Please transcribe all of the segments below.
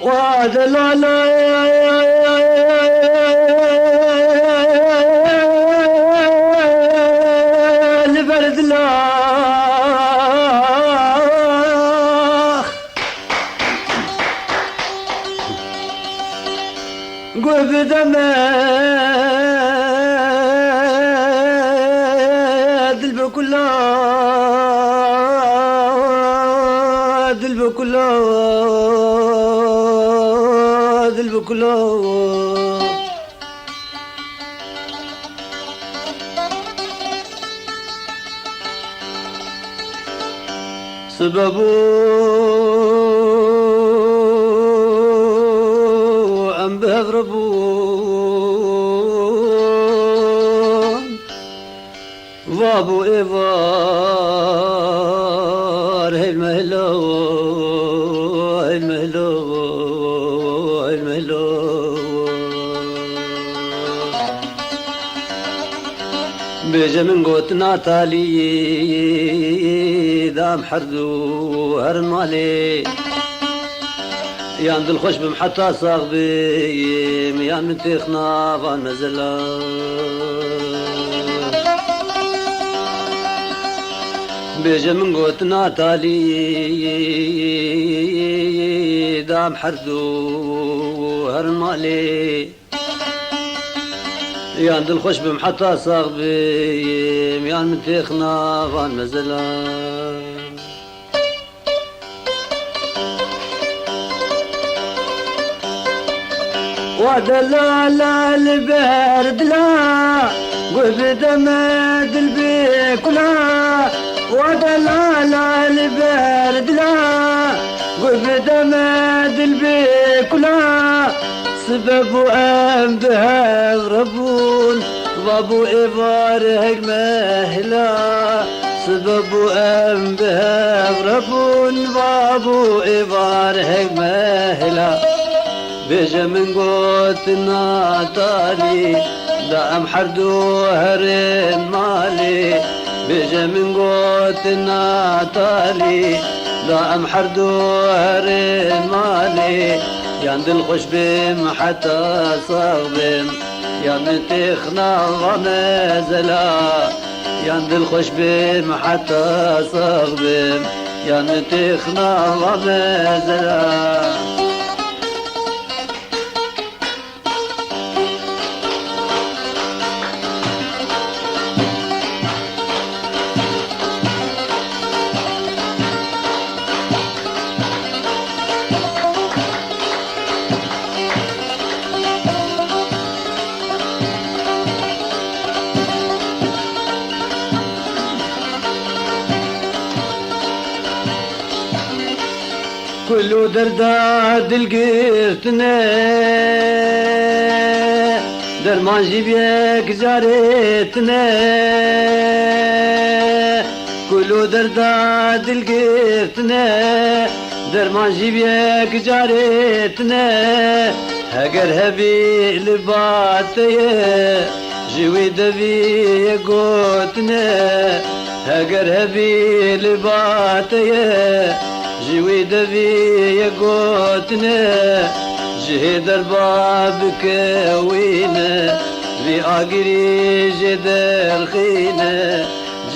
وهذا لا لا البرد لا قول بدمه دلبه كله دلبه كله دلبه كله سببوا أم بهربون وابو إيفار هاي المهلو هاي المهلو هاي المهلو بيجا من قوت ناتالي دام حردو هرن مالي يان دل خوش بمحطة صاغبي يان من تخنا فان مزلا بيجا من قوت ناتالي دام حردو هرن مالي يان دل خوش بمحطة صاغبي يان من تخنا فان مزلا ودلال البرد لا قف دمد البكلا ودلال البرد لا قف دمد البكلا سبب أم بها ربون وابو إبار المهلا سبب أم بها ربون وابو إبار المهلا بيجا من قوت ناتالي دام حردو هرن مالي بيجا من قوت ناتالي دام حردو هرن مالي ياند الخش بم حتى صاغبم ياند تخنا غمزلا ياند الخش بم حتى صاغبم ياند تخنا غمزلا كلو درداد القرتنا درمان جيبيك جارتنا كلو درداد القرتنا درمان جيبيك جارتنا هقر هبي لباتي جوي دبي قوتنا هقر هبي لباتي جوي دبي يقوتنا جهد الباب كوينا في آقري جدر خينا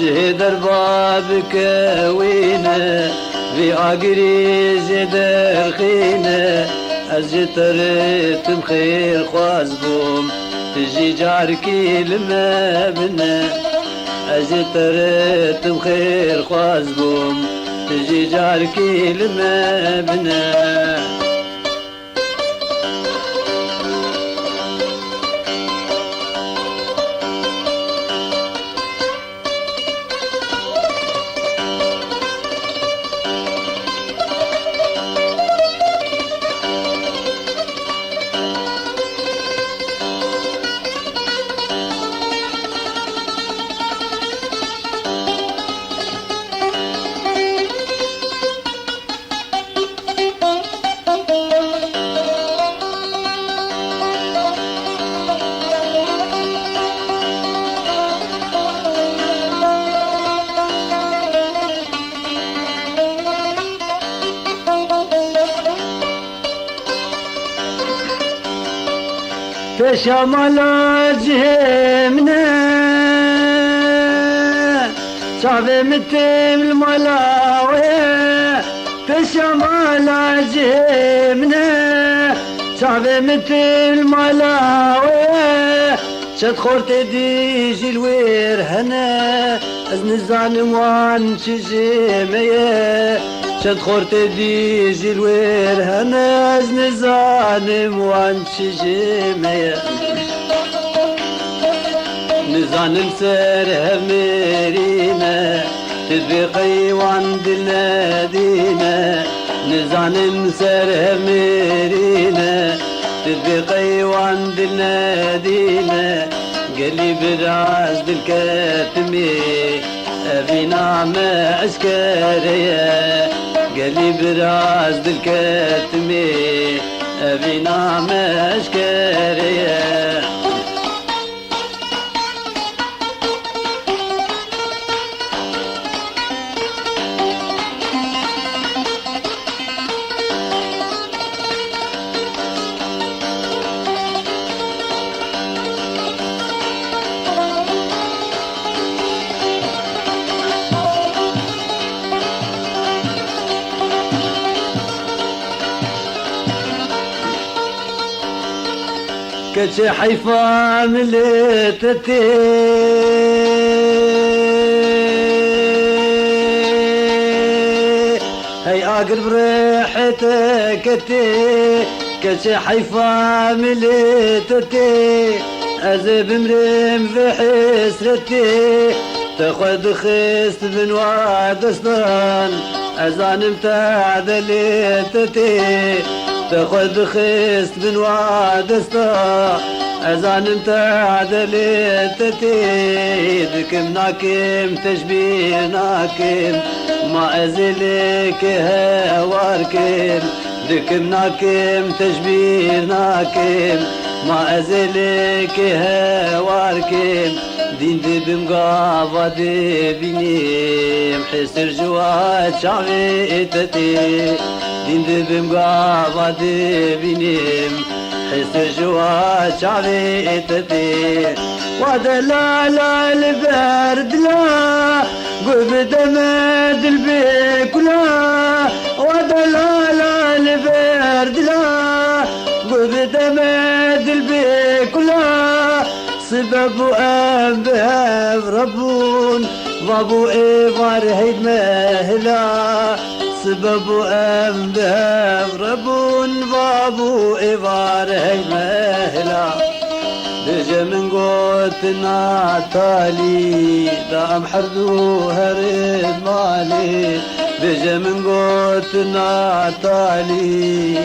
جهد الباب كوينا في آقري جدر خينا أجترت مخير خوازبوم تجي جاركي لما بنا أجترت مخير خوازبوم تجي جاركي لما بنا شمال جهمنا شعبي متم الملاوي شمال جهمنا شعبي متم الملاوي شد خورتي ديجي الوير هنا ازن الزعلم وان شجيمية شد خورتي ديجي الوير هنا ازن الزعلم وان شجيمية نزعلم سرها مرينا تدبيقي وعند النادينا نزعلم سرها مرينا تدبيقي وعند النادينا قالي براس الكاتمي أبي نعمة عسكرية قالي براس الكاتمي أبي نعمة عسكرية كتش حيفا ملتتي هي اقرب ريحتك كتش حيفا ملتتي ازب مريم في حسرتي تاخد خست بن وعد اسنان ازان متاع دليتتي تاخد خست بن وعد استا اذان متاع دليتتي دكم ناكم تشبيه ناكم ما ازلك هواركم دكم ناكم تشبيه ناكم ما ازلك هواركم دين دبم قافا دبيني محسر جوات شعبيتتي دين دبم قافا دبينيم حسر جوات شعبيتتي ودلال البرد لا قب دمد البكلا ودلال البرد لا قب دمد البكلا سبب أنبه ربون وابو إيفار هيد مهلا سبب أنبه ربون وابو إيفار هيد مهلا دجا من قوتنا تالي دام حردو هرد مالي دجا من قوتنا تالي